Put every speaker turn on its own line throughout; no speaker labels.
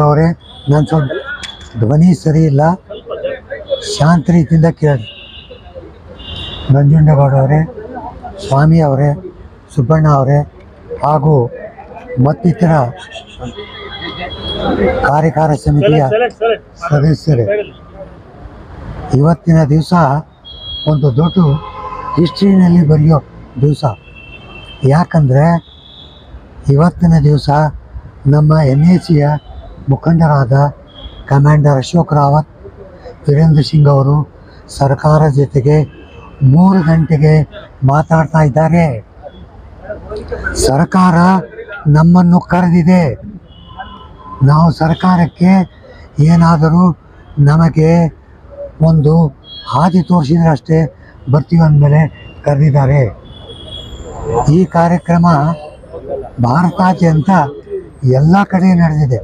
ಅವರೇ, ನಾನು ಸ್ವಲ್ಪ ಧ್ವನಿ ಸರಿ ಇಲ್ಲ, ಶಾಂತ ರೀತಿಯಿಂದ ಕೇಳಿ. ನಂಜುಂಡಗೌಡವರೇ, ಸ್ವಾಮಿ ಅವರೇ, ಸುಬ್ಬಣ್ಣ ಅವರೇ ಹಾಗೂ ಮತ್ತಿತರ ಕಾರ್ಯಕಾರಿ ಸಮಿತಿಯ ಸದಸ್ಯರೇ, ಇವತ್ತಿನ ದಿವಸ ಒಂದು ದೊಡ್ಡ ಹಿಸ್ಟ್ರಿನಲ್ಲಿ ಬರೆಯೋ ದಿವಸ. ಯಾಕಂದರೆ ಇವತ್ತಿನ ದಿವಸ ನಮ್ಮ NACಯ ಮುಖಂಡರಾದ ಕಮಾಂಡರ್ ಅಶೋಕ್ ರಾವತ್, ವೀರೇಂದ್ರ ಸಿಂಗ್ ಅವರು ಸರ್ಕಾರ ಜೊತೆಗೆ 3 ಗಂಟೆಗೆ ಮಾತಾಡ್ತಾ ಇದ್ದಾರೆ. ಸರ್ಕಾರ ನಮ್ಮನ್ನು ಕರೆದಿದೆ, ನಾವು ಸರ್ಕಾರಕ್ಕೆ ಏನಾದರೂ ನಮಗೆ ಒಂದು ಹಾದಿ ತೋರಿಸಿದ್ರೆ ಅಷ್ಟೇ ಬರ್ತೀವಿ ಅಂದಮೇಲೆ ಕರೆದಿದ್ದಾರೆ. ಈ ಕಾರ್ಯಕ್ರಮ ಭಾರತಾದ್ಯಂತ ಎಲ್ಲ ಕಡೆ ನಡೆದಿದೆ.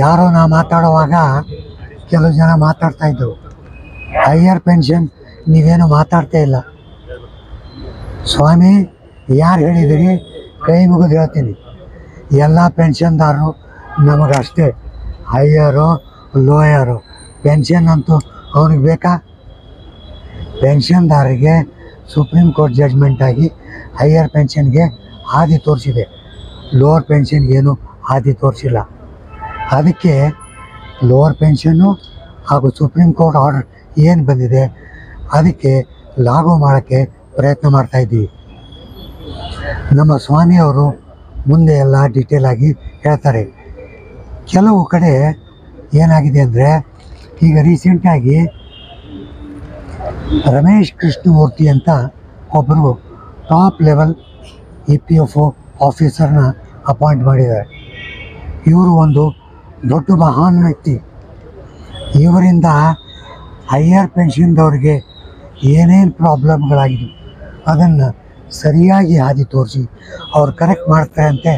ಯಾರೋ ನಾ ಮಾತಾಡುವಾಗ ಕೆಲವು ಜನ ಮಾತಾಡ್ತಾಯಿದ್ರು, ಹೈಯರ್ ಪೆನ್ಷನ್ ನೀವೇನು ಮಾತಾಡ್ತಾ ಇಲ್ಲ. ಸ್ವಾಮಿ, ಯಾರು ಹೇಳಿದಿರಿ? ಕೈ ಮುಗಿದು ಹೇಳ್ತೀನಿ, ಎಲ್ಲ ಪೆನ್ಷನ್ದಾರರು ನಮಗಷ್ಟೇ, ಹೈಯರು ಲೋಯರು ಪೆನ್ಷನ್ ಅಂತೂ ಅವ್ರಿಗೆ ಬೇಕಾ? ಪೆನ್ಷನ್ದಾರರಿಗೆ ಸುಪ್ರೀಂ ಕೋರ್ಟ್ ಜಡ್ಜ್ಮೆಂಟ್ ಆಗಿ ಹೈಯರ್ ಪೆನ್ಷನ್ಗೆ ಹಾದಿ ತೋರಿಸಿದೆ, ಲೋವರ್ ಪೆನ್ಷನ್ಗೇನು ಹಾದಿ ತೋರಿಸಿಲ್ಲ. ಅದಕ್ಕೆ ಲೋವರ್ ಪೆನ್ಷನ್ನು ಹಾಗೂ ಸುಪ್ರೀಂ ಕೋರ್ಟ್ ಆರ್ಡರ್ ಏನು ಬಂದಿದೆ ಅದಕ್ಕೆ ಲಾಗು ಮಾಡೋಕ್ಕೆ ಪ್ರಯತ್ನ ಮಾಡ್ತಾಯಿದ್ದೀವಿ. ನಮ್ಮ ಸ್ವಾಮಿಯವರು ಮುಂದೆ ಎಲ್ಲ ಡೀಟೇಲಾಗಿ ಹೇಳ್ತಾರೆ. ಕೆಲವು ಕಡೆ ಏನಾಗಿದೆ ಅಂದರೆ, ಈಗ ರೀಸೆಂಟಾಗಿ ರಮೇಶ್ ಕೃಷ್ಣಮೂರ್ತಿ ಅಂತ ಒಬ್ಬರು ಟಾಪ್ ಲೆವೆಲ್ EPFO ಆಫೀಸರ್ನ ಅಪಾಯಿಂಟ್ ಮಾಡಿದ್ದಾರೆ. ಇವರು ಒಂದು ದೊಡ್ಡ ಮಹಾನ್ ವ್ಯಕ್ತಿ. ಇವರಿಂದ ಹೈಯರ್ ಪೆನ್ಷನ್ದವ್ರಿಗೆ ಏನೇನು ಪ್ರಾಬ್ಲಮ್ಗಳಾಗಿವೆ ಅದನ್ನು ಸರಿಯಾಗಿ ಹಾದಿ ತೋರಿಸಿ ಅವ್ರು ಕರೆಕ್ಟ್ ಮಾಡ್ತಾರೆ ಅಂತೆ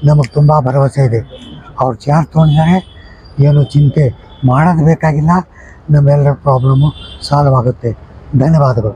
ನಮಗೆ ತುಂಬ ಭರವಸೆ ಇದೆ. ಅವ್ರು ಚಾರ್ಜ್ ತೊಗೊಂಡಿದ್ದಾರೆ, ಏನು ಚಿಂತೆ ಮಾಡೋದು ಬೇಕಾಗಿಲ್ಲ, ನಮ್ಮೆಲ್ಲರ ಪ್ರಾಬ್ಲಮ್ಮು ಸಾಲ್ವ್ ಆಗುತ್ತೆ. ಧನ್ಯವಾದಗಳು.